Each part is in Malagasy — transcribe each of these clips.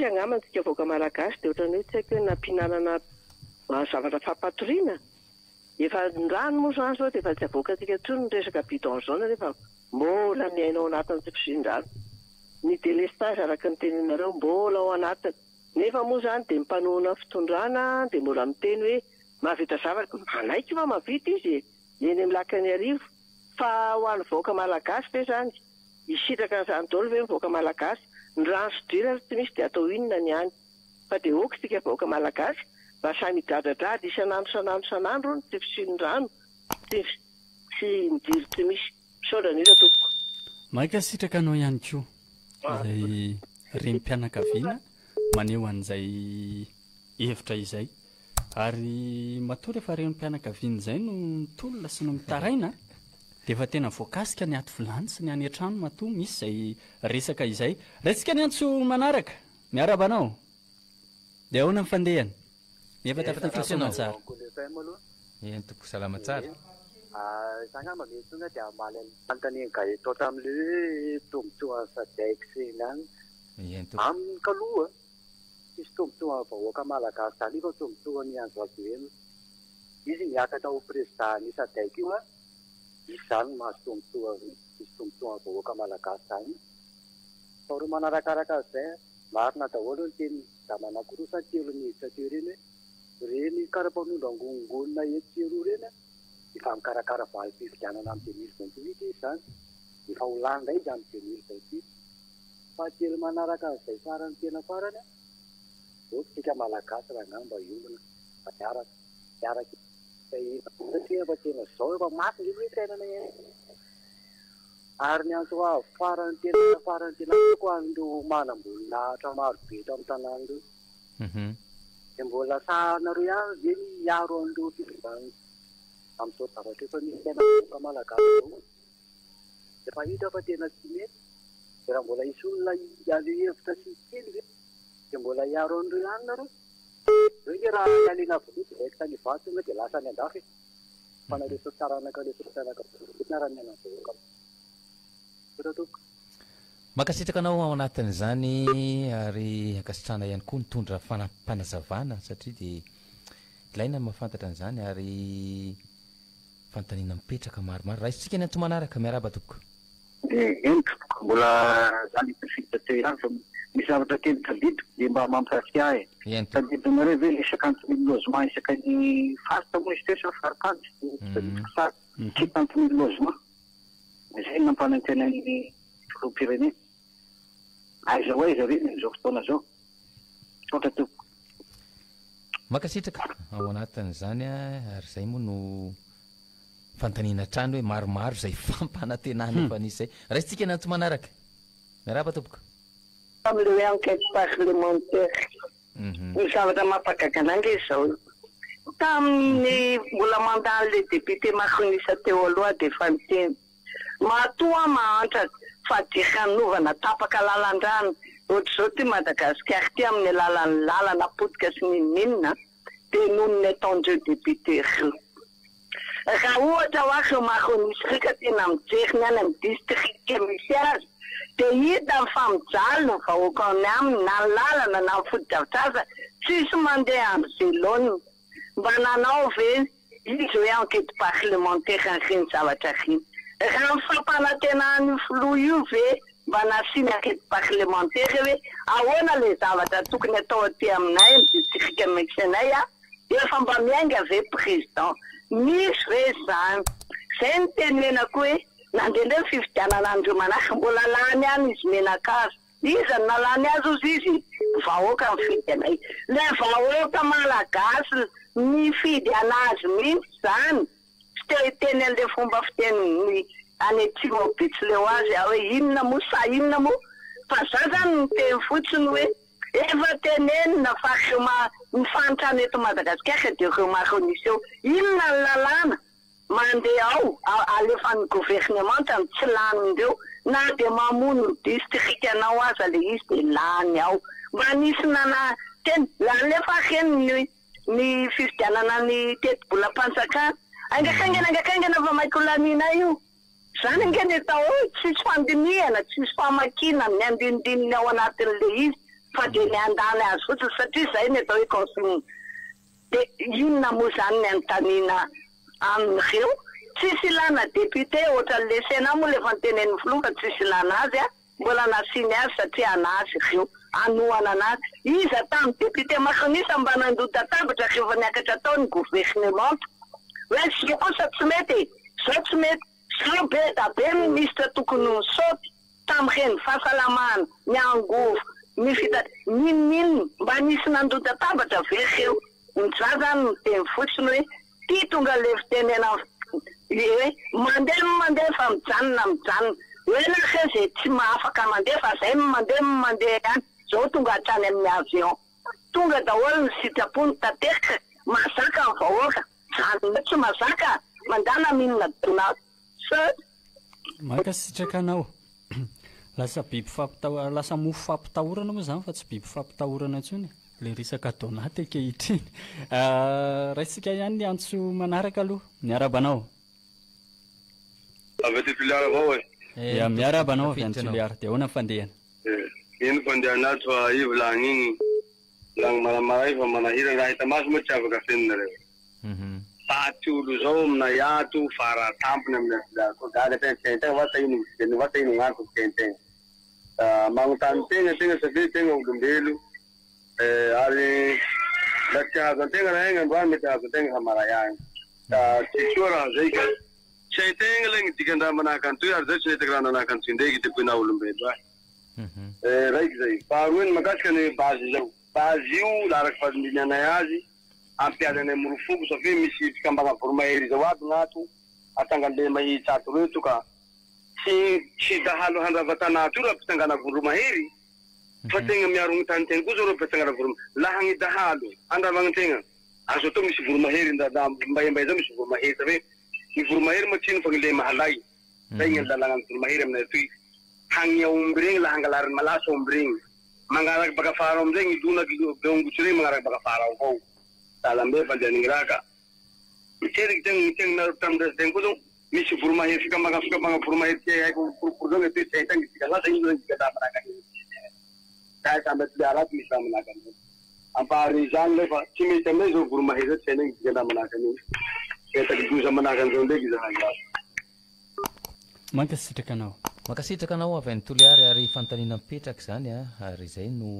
isika angamba antsika vaoaka malagasy dia ohatrany hoe tsy haiko hoe nampinanana zavatra fampatoriana. Efa rano moa zany sao dia efa tsy avoakantsika intsony ny resaka bidon jaune rehefa mbola miaina ao anatin'ny fisin-drano. Ny délestage araka ny teninareo mbola ao anatiny. Nefa moa zany dia mipanoana fitondrana dia mbola miteny hoe mahavita zavatra manaiky fa mahavita izy eny amin'ny lakany arivo. Fa ho an'ny vaoaka malagasy ve zany isitraka an'izany daholo ve ny vaoaka malagasy? Ny rano sodirana tsy misy dia atao inona ny any. Fa dia oka isika vaoaka malagasy mba samy hidradradrady isanandro ny tsy fisian'ny rano sy midiry tsy misy. Saotra nisa tompoko. Maika sitraka anao ihany koa izay renim-pianakaviana maneho an'izay hevitra izay. Ary matoa rehefa renim-pianakaviana izay no mitolona sy no mitaraina dia efa tena voakasika ny ato vilany sy ny any an-trano matoa misy izay resaka izay. Raintsika ny antso manaraka miarabanao dia ahoana ny fandehany nefa tafata fisaona tsara. Ny tompoko salama tsara. Sangamba mety tonga dia mantany gaeto tam'le tombotoa Sadex nang. Amin'ny kaloha isy tombotoa vahoaka malagasy zany fa tombotoa ny Anjoabeana. Izy miakatra ho président ny Sadex io a. Izy zany mahazo tombotoa isy tombotoa vahoaka malagasy zany. Faharoa manarakaraka izay marina daholo ny teny da manakorosa telo miditra teo reny reny karapanondro angongonina etsero reny efa mikarakara valy fifidianana amin'ny 2028 izy zany efa ho langa izy amin'ny 2028. Fahatelo manaraka izay farany tena farany otsika malagasy raha ngamba iolona miaraka satria efa tena zao efa maty ny hoe tenana ary ny antso farany tena ko andro manambolonahatra maro be eto amin'ny tanàna reo. Dia mbola sahanareo ihany ve ny hiaro andreo fitondrana amin'izao zavatra efa misy tena vahoaka malagasy zao. Efa hita fa tena tsy mety. Dia raha mbola isy olona ale hevitra sy kely ve dia mbola hiaro andreo ihany nareo. Reo ny raha hialina voly direkta ny vato tonga dia lasa ny andafy. Fa nareso taranaka raha ny anavahoaka. Makasitraka anao ao anatin'izany ary akasitrana ihany koa nitondra fanazavana satria dia ilaina mahafantatra an'izany ary fanontaniana mipetraka maromaro. Raha isitsika ny antso manaraka miaraba tompoko. Entoko mbola zany fita teo ihany fa misy zavatra kely tadidy dia mba mampirasika ahy. Tadidinareo ve isaka antony lozement isaka ny faritra moa izy teo sa farikady sa 70 lozement. Izay nampanantena ny filoham-pirenena. Aiza ho aiza reny izao fotoana izao. Saotra tompoko. Makasitraka ao anatin'izany ary izay moa no fanontaniana trano hoe maromaro izay fampanantenana efa nisy zay. Raha isitsika ny antso manaraka miaraba tompoko. Amin'ilay enquête parlementaire ny zavatra mampagagana izao tamin'ny mbola mandan'ilay député macroniste teo aloha dia efa miteny matoa mahantra fadihanovana tapaka lalan-drano ohatr'izao ty Madagasikara ty amin'ny alalan'ny lalana potika sy ny minina dia noho ny ataondreo député reo. Raha ohatra hoazy macroniste rika tena mijery ny any amin'ny district misy azy dia hita mifamijaly no vahoaka any aminy na ny lalana na ny fodi-dravitr'asa tsisy mandeha amin'ny zelony. Mba nanao ve izy hoe enquête parlementaire an'ireny zavatra reny. Raha ny fampanantenana filoha io ve mba nasiana enquête parlementaire hoe ahoana ilay zavatra tokony atao aty aminay amin'ny district misy anay efa mba miainga ve président. Misy ve zany. Izay ny tenenako hoe nandeha fifidianana andreo manaraka mbola lany any izy menakazo. Izy nalany azy izy vahoaka mifidy anay. Le vahoaka malagasy mifidy anazy mihitsy zany. Tsy teny an'ilay fomba fiteny any Timobitsy leo azy hoe inona mo sa inona mo. Fa za zany ny teny fotsiny hoe efa tenenina fa mifantatra eto Madagasikara dia ireo macroniste eo inona ny lalàna mandeha ao alefan'ny gouvernement ny tsy lanindreo na dia mamono district anao aza le izy dia lany ao. Mba nisy nana teny lalefa reny ny fifidianana ny teti-bola-panjakana angakaingana fa maiko lanina io. Zany angeny atao tsisy fandinihana tsisy famakina ny andinidininy ao anatin'le izy fa dia ny andany azy fotsiny satria izay ny atao hoe consigne dia inona moa izany ny anontaniana amin'ireo tsisy ilana député ohatran'le Sénat moa lefa nytenen'ny filoha fa tsisy ilana azy a mbola nasiny azy satria anazy ireo anohana anazy iza tamin'ny député macroniste mba nandota tabatra rehefa niakatra tao ny gouvernement hoe zio kosa tsy mety zao tsy mety zao be da be ministre tokony misaoty tamin'ireny fahasalamana ny angovo ny ninonino mba nisy nandota tabatra ve ireo miza zany miteny fotsiny hoe ty tonga le fitenena hoe mandeha fa mijanona hoe nahe zay tsy mahafaka mandeha fa zay mandeha ihany zao tonga hatrany amin'ny avion tonga daholo ny sitrapony taterika mazaka ny vahoaka zany tsy mazaka mandana minona dona maka sitrakanao lasa biby lasa mofo fampitahorana moa zany fa tsy biby fampitahorana intsony le risaka donate ankehitriny raisika ihany ny antso manaraka aloha miarabanao avy tituliara avao ya miarabanao avy any tituliara dia ahoana fandehana ino fandehana ato fa ivy lagny igny lagny maramaray fa manahira raha hita maso moa tsy afaka fenina reo paty olo zao mina iato fara tampony amin'ny gaga tegna vasa ino gn'anto tegna magnontany tegna satria tegna olombelo ary la tsy hahazo antegna raha egny androany mety hahazo antegna hamaray agny tsy soa raha zay ka tsy haintegna le gny dikan-draha manahaka antoy ary zay tsy nahitaka raha nanahaka antoy ndraiky depoina olombelo ahy raiky zay faharoa ny makasika ny bazy zao bazy io laraky fahadinianay azy ampiazanay morofoko satria misy fikambagna voromahery zao aby gn'ato atangan'le mahitsato reo toka tsy dahalo handravantanato io raha mpitangana voromahery fa tegna miarogny tany tegna koa zao reo mpitangana voromahery laha gny dahalo andravagny tegna azo atao misy voromahery mbaembay zao misy voromahery sa hoe ny voromahery moa tsino fa gn'le mahalay zay gny lalagna ny voromahery aminay atoy hagny aomby regny laha hangalariny malasa aomby regny magnaraky baka fara amizay gny lonaky beongotsy regny magnaraky baka fara avao salambe fandehanigny raha ka mitseriky tegna tamindresy tegna koa zao misy voromahery fikambagna voromahery ty haiko poroporo zao gn'atoy tsy ahitagny dika lasa ino zany dika raha manahaka ka samby atiliaraty misy raha manahaka an'izay ampahary zany le fa tsy mety aminay zao voromahery zao tsy hainagny dika raha manahaka an'io etaky doza manahaka an'izao ndraiky zahay mankasitraka anao avy any toliary ary fantanina mipetraky zany ary zay no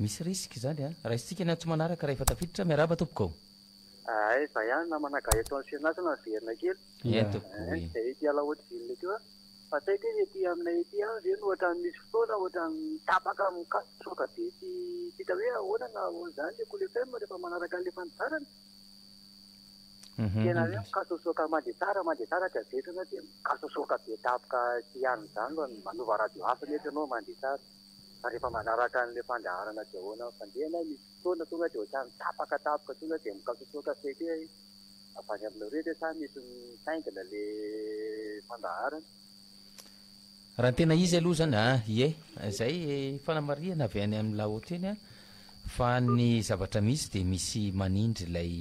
misy risky zany raha isitsika ny antso manaraka raha efa tafiditra miaraba tompoko ay fa ihany namanaka eto any fianasana verina kely zay ety ala ohatry vilona teo fa taika izy ety aminay ety zay no ohatra misy fotoana ohatra tapaka mikasosoka be ty hita hoe ahoana na ahoana zany le kolefem rehefa manaraka an'le fanitsarany tena hoe mikasosoka mandeha tsara tsy azetana dia mikasosoka be tapaka ty ihany zany loa manova radio hafa mety anao mandeha tsara rehefa manaraka an'le fandaharana dia ahoana fandehana misy fotoana tonga dia ohatrany tapaka tonga dia mikasosoka feky hoe avany aminao rehetra sa misy misaingana le fandaharana raha ny tena izy aloha zany ie zay fanamariana avy any amin'ny lahaoty eny fa ny zavatra misy dia misy manindry ilay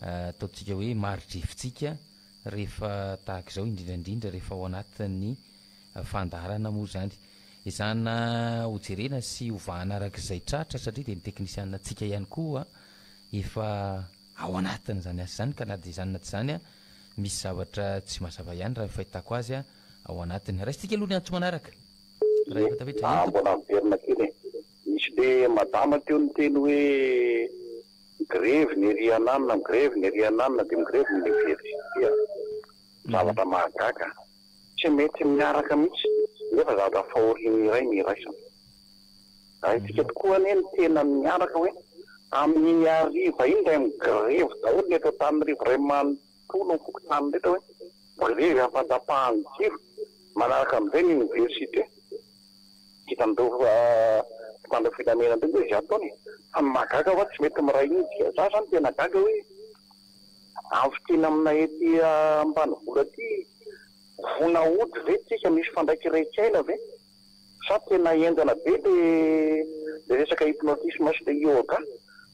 ataontsika hoe maridrifintsika rehefa tahaka izao indrindrandrindra rehefa ao anatin'ny fandaharana moa zany izana hojerena sy hovahana arak'izay tratra satria dia ny teknisianina atsika ihany koa efa ao anatiny zany asa zany ka na dia zany na tsy zany misy zavatra tsy mazava ihany raha fahitako azy ao anatiny raha isitsika aloha ny antso manaraka raha efa tafiditra mbola miverina kely misy le madama teo ny teny hoe grevy ny riananina grevy ny riananina dia migrevy ny université zavatra mahagaga tsy mety miaraka mihitsy nefa zavatra fahoriny iray miraisana raha itsika tokoa anie ny tena miaraka hoe amin'ny ariva iny ray migrevy daholo ny eto tamin'ny rivo ray manontolo ny fokotany rehetra hoe grevy ampandapahany jiro manaraka amin'izay ny université hitandreo mpandro filamena ndraiky hoe zy ataony fa mahagaga fa tsy mety miray iny dika za zany tena gaga hoe amin'ny fitena aminay ety ambanivola ty vona ody ve tsika misy fandraikiraitsy aina ve sa tena enjana be le resaka hypnotisme sy le yoga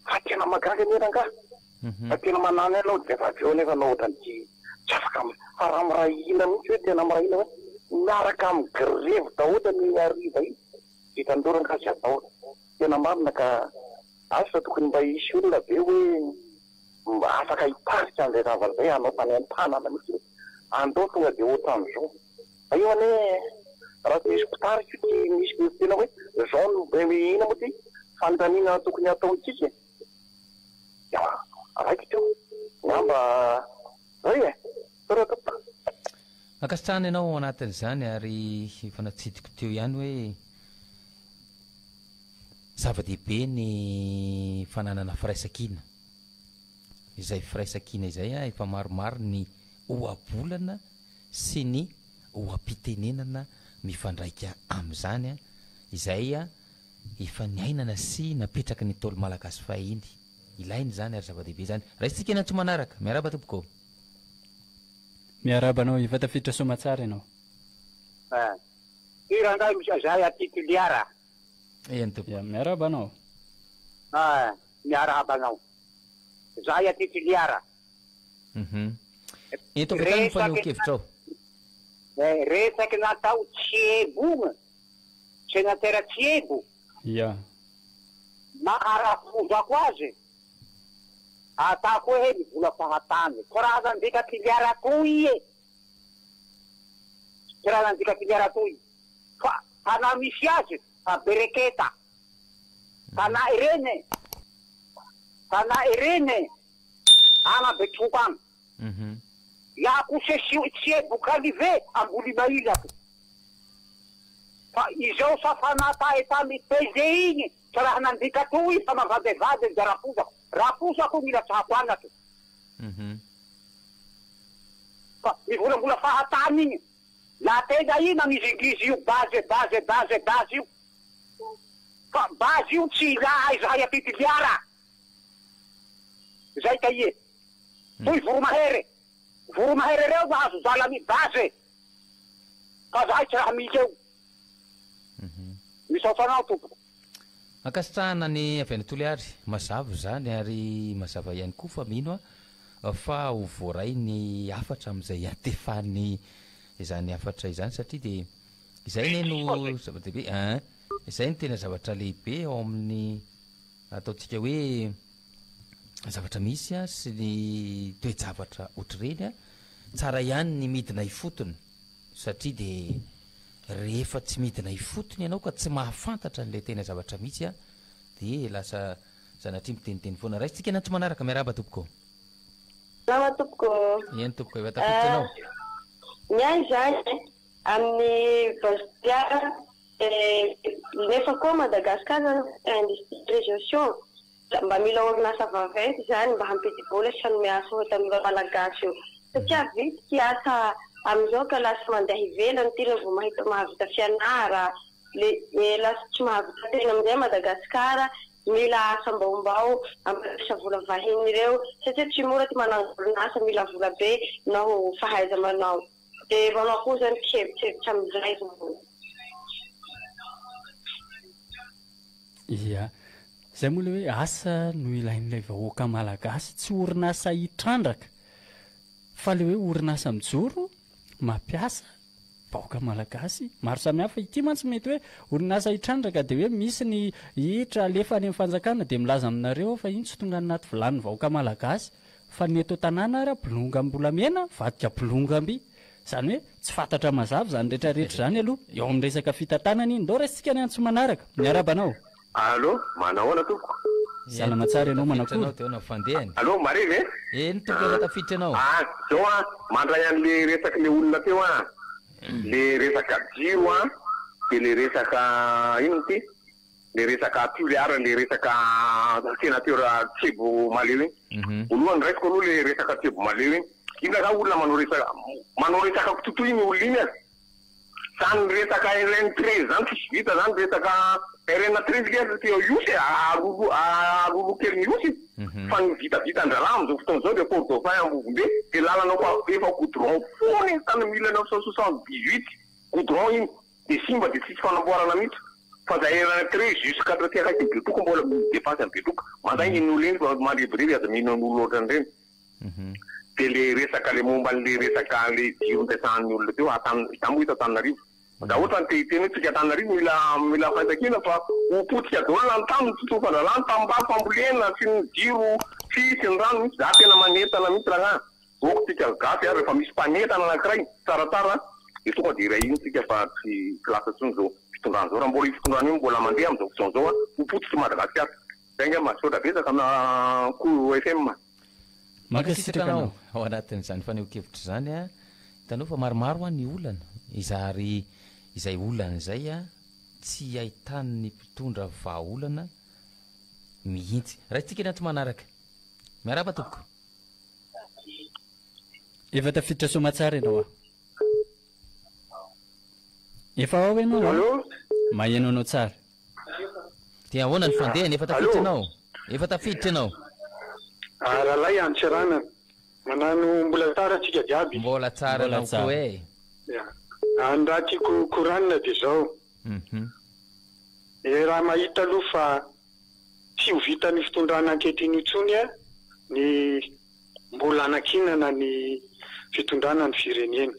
fa tena mahagaga neranga fa tena manany anao de efa aveo nefa anao ohatrany tsy afaka fa raha miray ina mihitsy hoe tena miray ina hoe miaraka amin'ny grevy daholo ny ariva iny tandorana ka sy atao tena marina ka asa tokony mba isy olona be hoe mba afaka hitarika an'ilay zavatra zay anao tany an-tanana mihitsy andao tonga dia ohatran'izao io ane raha misy mpitarika ty misy tena hoe zao no ina moa ty fanontaniana tokony atao itsika raiky teo ngamba zay makasitrahana ianao anatin'izany ary efa natsidiko teo ihany hoe zava-dehibe ny fananana firaisan-kina izay firaisan-kina izay efa maromaro ny ohabolana sy ny ohampitenenana mifandraika amin'izany izay efa niainana sy napetraka ny tolo malagasy fahiny ilainy zany ary zava-dehibe zany raha isika ena tsy manaraka miaraba tompoko miarabanao efa tafiditra somatsara ianao irangay zay atituliara miarabanao miarabanao zay atituliara eto vetany faneho-kevitra ao resaky natao tsiebogna tsy natera tsiebo na arafozako azy atako hoe mivola fahatany karazandika tiliara toy karazandika tiliara toy fa tana misy azy bereketa tana irene ana betokana yako tsiebo kalive amboli mailako fa izao safanata eta mipeze igny fa raha nandika toy fa mavadevady da rapusako mila tsako anato fa mivolavola fahatany igny la tena ina mizingizy io baze io fa bazy io tsy ilà izahay apitiliara zay ka ie toy voromahere reo mahazo zalami baze fa zahay tsy raha misy eo misaofanao tompoko makasitrahana ny avy any Toliary mazavo zany ary mazava ihany koa fa mino fa ho voaray ny afatra amin'izay atefany izany afatra izany satria dia izay ne no zava-dehibe izay ny tena zavatra lehibe ao amin'ny ataontsika hoe zavatra misy sy ny toe-javatra ohatr'ireny tsara ihany ny midina ifotony satria dia rehefa tsy midina ifotony ianao ka tsy mahafantatra n'ilay tena zavatra misy dia lasa zanatria miteniteny foana raha isika na tsy manaraka miaraba tompoko eny tompoko efa tafiditra anao miay zany amin'ny vazotiara nefa koa Madagasikara industrialisation mba mila orinasa vaventy zany mba hampidibola sy miasa ohatra amin'ny malagasy io satria vitiky asa amin'izao ka lasa mandeha ivelany tena vao mahita mahavita fianara lasa tsy mahavita tena amin'izay Madagasikara mila asa mbaombao ampiasa vola vahiny ireo satria tsy mora ty manano orinasa mila vola be nao fahaiza manao dia manao koa zany hevitsevitra amin'izay zay moa le hoe asa no ilain'ilay vahoaka malagasy tsy orinasa hitrandraka fa le hoe orinasa mijoro mampiasa vahoaka malagasy maro samihafa ity mantsy mety hoe orinasa hitrandraka dia hoe misy ny hitra alefa any amin'ny fanjakana dia milaza aminareo fa iny tsy tonga anaty vilany vahoaka malagasy fa ny eto tanàna ara bolonga ambolamena vadika bolongamby zany hoe tsy fantatra mazava zany rehetrarehetra zany aloha eo amin'ny resaka fitantanana iny ndao raisitsika ny antsy manaraka miarabanao allo manahoana tompoko salama tsara ianao manakory teo na fandehany allo marivy eny tompoko efa tafiditra anao zao mandray an'le resaky le olona teo le resaka jiro de le resaka ino ty le resaka Toliara le resaka sénateur Tsiebo Maleo iny voalohany raisiko aloha le resaka Tsiebo Maleo iny ina ka olona manao resaka totoy iny olona iny zany resaka RN13 zany tsisy vita zany resaka RN13 ke iosy alolo kely iosy fa ny vitavita andrala amizao fotoana zao le port dauphin ambovombe de lalanao koa efa goudron fony tany 1978 goudron iny de simba de tsisy fanamboarana mihitsy fa zay RN13 jusqu'à tiaka ty betoko mbola dépense amin'ny betoko manday iny olo iny mariboriry aza mihinan'olo ohatran'ireny de le resaka le momba le resaka le jiro ndesan'ny olona teo amo hita Antananarivo da ohatra ny tehiteny hoe tsika Antananarivo mila fantakina fa opotsika daholo lantamo totokana lantambary fambolena sy ny jiro fisy ny rano misy za tena manentana mihitsy raha oko tsika gasy ary rehefa misy mpanentana anankiray tsaratsara dia tonga dia iray iny tsika fa tsy lasa tsony zao fitondrana zao raha mbola fitondrana io mbola mandeha amin'izao fotoana zao opotsika Madagasikara zay nga mahasotra betsaka amina ko FM makasitraka anao ao anatin'izany faneho-kevitra zany a hitanao fa maromaro a ny olana izay olana izay a tsy ahitany ny mpitondra vahaolana mihintsy raha tsika anaty manaraka miaraba tompoko efa tafiditra somatsara ianao a efa ao ianao maheno anao tsara dia ahoana ny fandehany efa tafiditra ianao efa tafiditra ianao rahalay antsirana manano mbola tsara tsika diaby mbola tsara nako e raha tiako koranina dia zao raha mahita aloha fa tsy ho vitany fitondrana ankehitriny intsony a ny mbola anakinana ny fitondrana ny firenena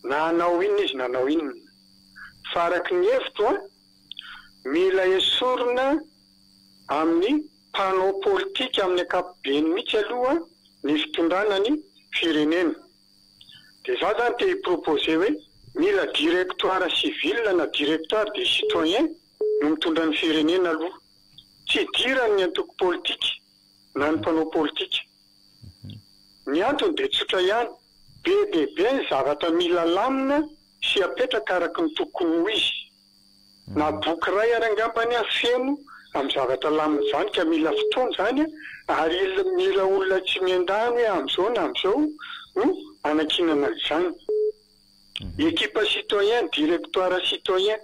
na anao inona izy na anao inona fa araky ny hevitro a mila esorina amin'ny mpanao politika amin'ny ankapobeny mihitsy aloha ny fitondrana ny firenena dia za zany te hiproposé hoe mila directoire civil na directoire des citoyens no mitondra ny firenena aloha tsy dirany ny antoko politika na ny mpanao politika ny antony dia tsotra ihany be dehibe ny zavatra mila lamina sy apetraka araky ny tokony ho izy na boky ray arangambany afeno amin'ny zavatra lamina zany ka mila fotoana zany ary mila olona tsy miandany hoe amin'izao na amin'izao no anakinana izany équipe citoyen directoire citoyen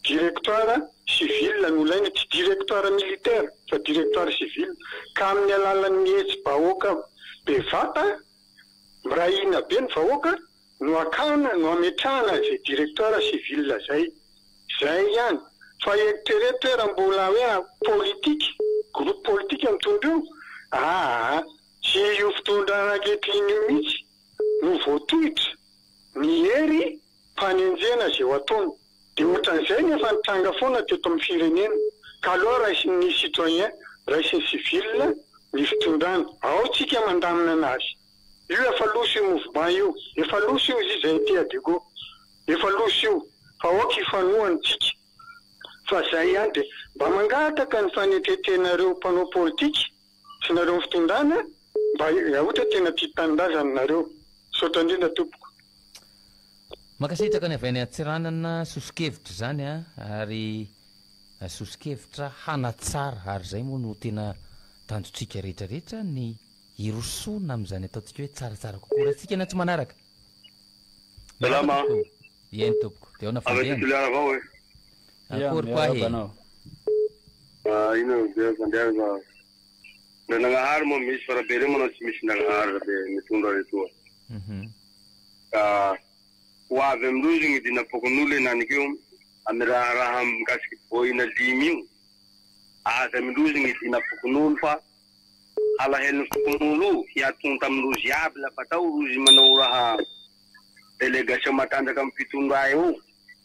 directoire civil no ilaina tsy directoire militaire fa directoire civil ka amin'ny alalan'ny hetsy-bahoaka bevata mirahina be ny vahoaka no akana no ametrahana izay directoire civil zay ihany fa eritreretra raha mbola hoe politique groupe politique mitondra io tsy io fitondrana ankehitriny io mihitsy no voatohitra ny hery mpanenjena zay ho ataony dia ohatran'izay nefa nitranga foana teto amin'ny firenena ka aloha raisin'ny citoyen raisin'ny civil ny fitondrana ao tsika mandamina anazy io efa loso io mouvement io efa loso io izy izay ty adego efa loso io fa oka ifanohany tsika fa zay ihany dia mba mangataka ny fanetretenareo mpanao politika sy nareo fitondrana mba ohatra tena tia tanindrazana nareo saotra indrindra tompoko makasitraka ny avy any Antsiranana sosikevitra zany a ary sosikevitra hanatsara ary zay moa no tena tanjotsika rehetrarehetra ny irosona amin'izany ataontsika hoe tsaratsara kokoa raha tsika anatsy manaraka salama ieny tompoko dia ao na fandehana avao akory koa he ino dia fandeha za na nagnahary moa misy fa raha be reny manao tsy misy nagnahary raha be mitondra retoa ho avy amin'rozy gny dinapokon'olo enanikeo amy raha mikasiky voina limy io azy amin'rozy gny dinapokon'olo fa alaheliny fokon'olo io hiatonta amin'rozy aby lafa tao rozy manao raha délégation matanjaka amy fitondra io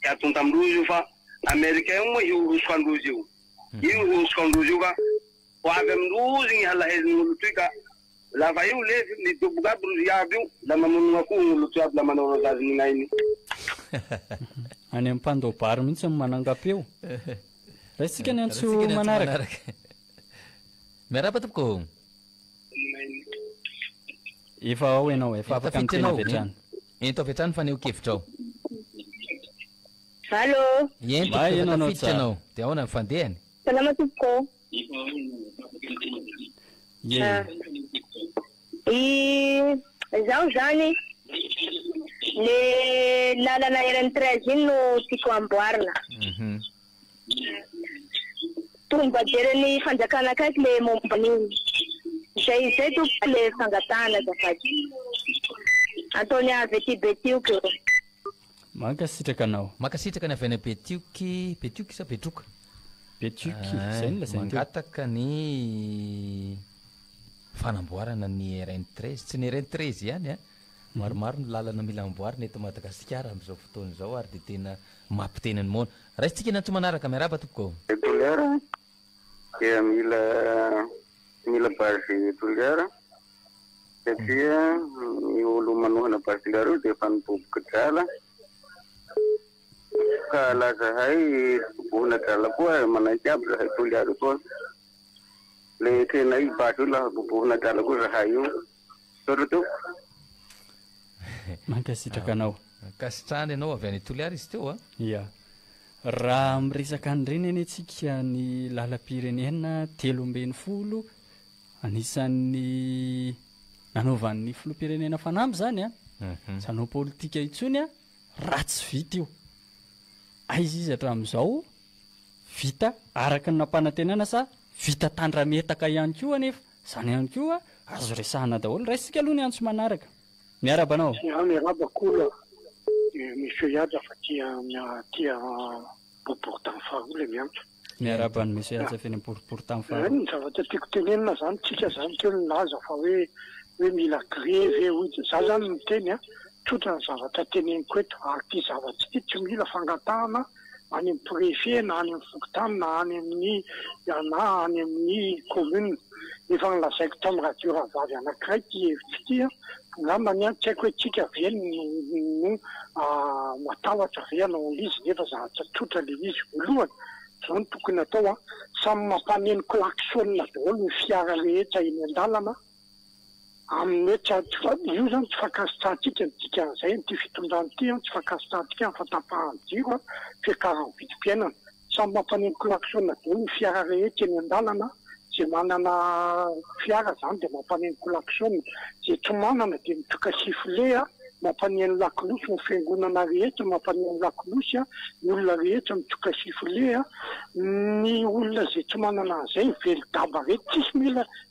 hiatonta amin'rozy io fa américain moa hiorosoko androzy io hiorosoko androzy io ka ho avy amin'rozy gny halahelin'olo toy ka lafa io levy midoboka aby rozy aby io la mamonogna koa gn'olo toy aby la manao rozazy nignainy any amin'ny mpandobary mihitsy amy manangapy eo raha tsika ny antso manaraka miaraba tompoko efa ao ianao efa afaka mitena avetrany ento avetrany fa neho-kevitra ao allo ento tafiditra anao dia ahoana ny fandehany salama tompoko zaho zany le lalana RN13 iny no tiako amboarina tonga deriny fanjakana akaiky le momban'iny zay tompo le fangatana zafady ataony avy ty betioky makasitraka anao makasitraka ny avy any betioky sa betroka betioky zay ny lazay mangataka ny fanamboarana ny RN13 tsy ny RN13 ihany a maromaro ny lalana mila amboarina eto Madagasikara amin'izao fotoana izao ary dia tena mampiteny ny moana. Raisitsika nantsy manaraka miaraba tompoko. Toliara dia mila base toliara satria ny olo manohana base toliara io dia efa niboboka drala ka lazahay bobohina drala koa manaiky aby zahay toliara koa le tena i base io laha bobohina drala koa zahay io soroteo mankasitraka anao kasitrany ianao avy any toliara izy teo a ia raha miresaka an'ireny eny antsika ny lalam-pirenena 30 anisan'ny nanaovan'ny filoham-pirenena fanamby zany a sanao politika itsony a ratsy vita io aizy izy hatramin'izao vita araka ny nampanantenana sa vita tandrametaka ihany koa anefa zany ihany koa azo resahana daholo raisitsika aloha ny antso manaraka miarabanao miarabakolo monsieur Yadza fa tia pourtant faroule miantso miarabany monsieur Yadza feny pourtant faroule ny zavatra tiako tenenina zany tsika zany kely nilaza fa hoe mila greve hoe za zany miteny a tsotra ny zavatra teneniko eto ary ty zavatra ty tsy mila fangatahana any amin'ny préfet na any amin'ny fokotany na any amin'ny commune efa nilazaiko tamin'ny radio Rahavavy anankiray ty hevitsy ty a ngambany a tsy haiko hoe tsika veny no matahotra ve anao izy nefa zavatra tsotra le izy voalohany zao no tokony atao a samy mampaneno klaksona daholo ny fiara rehetra eny an-dalana amin'ny hoe io zany tsy fakasitrantsika nitsika an'izay ty fitondrany ty tsy fakasitrantsika ny fatapahany jiro a fiakarany vidim-piainana samy mampaneno klaksona daholo ny fiara rehetra eny an-dalana zay manana fiara zany dia mampaneno klaksona zay tsy manana dia mitoka sifle a mampaneno lakilosy ny fiangonana rehetra mampaneno lakilosy a ny olona rehetra mitoka sifle a ny olona zay tsy manana an'izay mively daba rehetra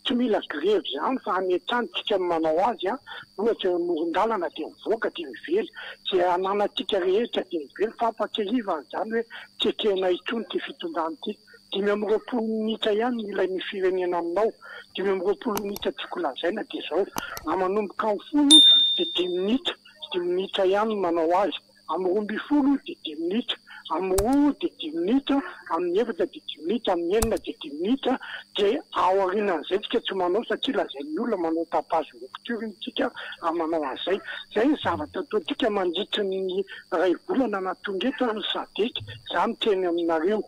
tsy mila greve zany fa anetsany tsika manao azy a ohatra moron-dalana dia mivoaka dia mively zay ananatsika rehetra dia mively fa ampakeriva zany hoe tsy ekena itsony ty fitondrany ty 5 minitra ihany ilain'ny firenena aminao 5 minitra tiako lazaina dia zao amanomboka amin'ny 10 dia 10 minitra ihany manao azy amin'ny 12 dia 10 minitra amin'ny 1 dia 10 minitra amin'ny 4 dia 10 minitra amin'ny 9 dia 10 minitra dia ao aorianan'izay tsika tsy manao satria lazain'ny olona manao tapazy rupture tsika manao an'izay zay ny zavatra ataontsika mandritry ny ray volana natonga eto ny sadeky za miteny aminareo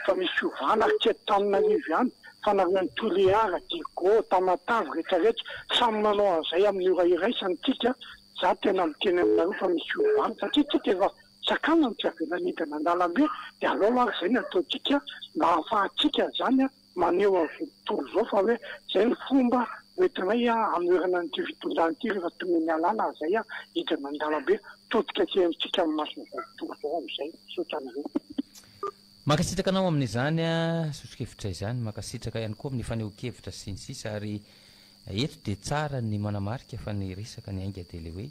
fa misy ovana tsy Antananarivo ihany fa nareo Toliara, Digo, Tamatave rehetrarehetra samy manao an'izay amin'ny ora iraisany tsika za tena miteny aminareo fa misy ovana satria tsika efa sakana ny tsy avelanidana an-dalambe dia aleo ary zay ny ataontsika mba ahafahantsika zany a maneho amin'ny tontolo zao fa hoe zay ny fomba oentinay a amerana nyty fitondrany ty rehefa tomeny alala zay a hidana an-dalambe totika kemitsika amin'ny masina zay tontolo zao amin'izay sotran'ireo. Makasitraka anao amin'izany a sosokevitra izany makasitraka ihany koa amin'ny faneho-kevitra sy ny sisa ary eto dia tsara ny manamarika fa ny resaka ny ainga dia le hoe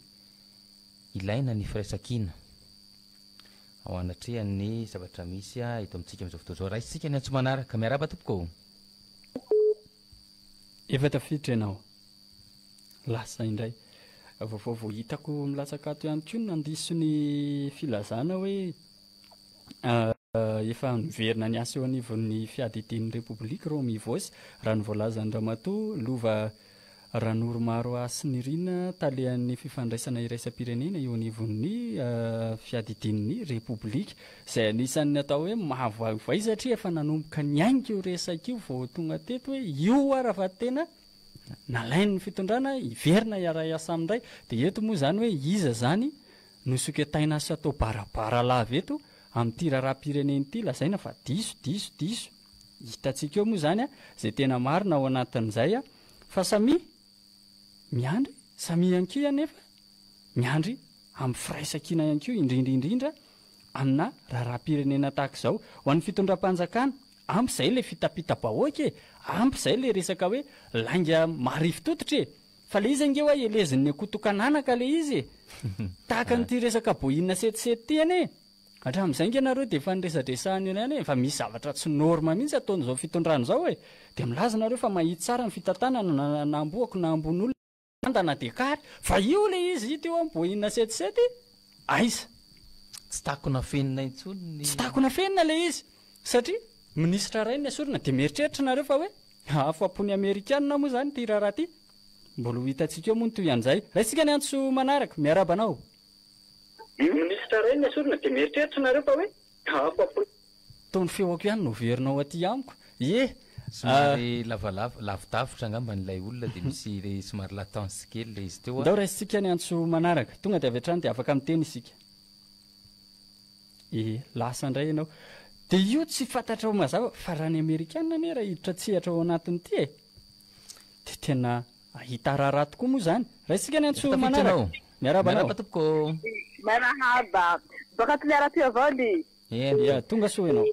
ilaina ny firaisan-kina ao anatrehan'ny zavatra misy a eto amintsika amin'izao fotoana izao raisitsika ny antso manaraka miaraba tompoko efa tafiditra ianao lasa indray vaovao vao hitako milatsakato ihany koa nandiso ny filazana hoe efa niverina ny asa eo anivon'ny fiadidian'ny Repoblika reo mivosy raha ny voalazan'ny Ramatoa lova ranoro maro asinirina talehan'ny fifandraisana iraisam-pirenena eo anivon'ny fiadidian'ny Repoblika izay anisan'ny atao hoe mahavoavay satria efa nanomboka ny ainga io resaka io vao tonga teto hoe io ara fa tena nalain'ny fitondrana iverina iara iasa amin'indray dia eto moa zany hoe iza zany no soketaina sy atao barabara lava eto amin'ity raharam-pireneny ity lazaina fa diso hitantsika eo moa zany a zay tena marina ao anatin'izay a fa samy miandry samy ihany koa anefa miandry amin'ny firaisan-kina ihany koa indrindra amina raharam-pirenena tahaka izao ho an'ny fitondram-panjakana ampy izay le fitapita-bahoaka ampy izay le resaka hoe lainga marify tototra fa le izy ange hoe elezin'ny akotokananaka le izy tahaka n'ity resaka boinina setisety ty ane hatramin'izay nge nareo dia efa niresadresahany eny any fa misy zavatra tsy norma mihitsy ataon'izao fitondrano izao dia milaza nareo fa mahita tsara ny fitantanana namboako na ambon'olona andana dekary fa io le izy teo amboinina 77 aiza tsy takona fenina intsony tsy takona fenina le izy satria ministra ray ny asorina dia mieritreritra nareo fa hoe afapony amerikanina moa zany ty raharaha ty mbola ho hitantsika eo moa ny toy an'izay raisika ny antso manaraka miarabanao ministra ray ny asorina dia mieritreritra nareo fa hoe afapony tony feoako ihany no verinao aty amiko somary lavidavitra angamba n'ilay olona dia misy le somary latence kely le izy teo ndao raisitsika ny antso manaraka tonga dia avy hatrany dia afaka miteny isika lasa indray ianao dia io tsy fantatra ao mazava fa raha ny amerikanina ne raha hiditra tsehatra ao anatiny ity dia tena ahita raharaha tokoa moa zany raisitsika ny antso manaraka miarabanao tompoko marahaba baka ty miara-peo avao ly tonga soa ianao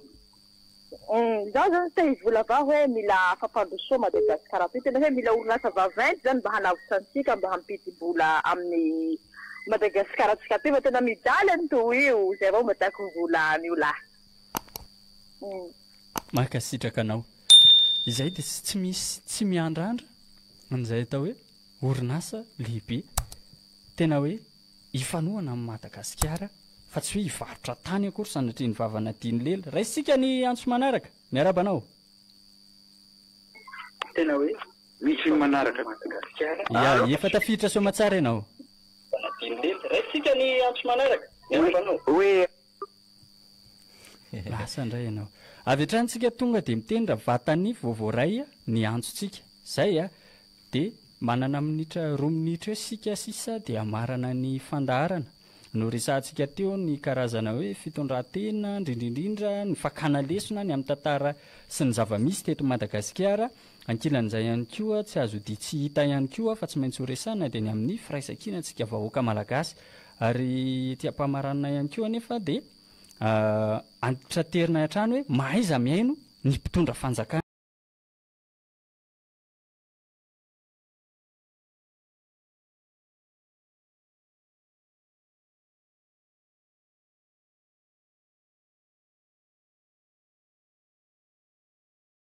zaho zany te hivola avao hoe mila fampandrosoa Madagasikara ty tena hoe mila orinasa vaventy zany mba hanavotra antsika mba hampidi-bola amin'ny Madagasikara tsika ty fa tena midaly any to io zay avao matako vola an'io lahy makasitraka anao izay dia tsy misy tsy miandrandra an'izay atao hoe orinasa lehibe tena hoe hifanohana amin'ny Madagasikara fa tsy hoe hivarotra tany akory sanatria ny vavana tiany lela raisitsika ny antso manaraka miarabanao tena hoe misy manaraka Madagasikara efa tafiditra somatsara ianao raisitsika ny antso manaraka miarabanao hoe lasa indray ianao avy hatranytsika tonga dia mitendra vatany voavoray ny antsontsika zay dia manana minitra 2 minitra eo sika sisa dia amarana ny fandaharana no resantsika teo ny karazana hoe fitondran-tena indrindraindrindra ny fakana lesona ny amin'ny tantara sy ny zava-misy teto Madagasikara ankilan'izay ihany koa tsy azo dia tsy hita ihany koa fa tsy maintsy ho resana dia ny amin'ny firaisan-kina antsika vahoaka malagasy ary tiam-pamaranana ihany koa anefa dia antitra terina hatrany hoe mahaiza miaino ny mpitondra fanjakana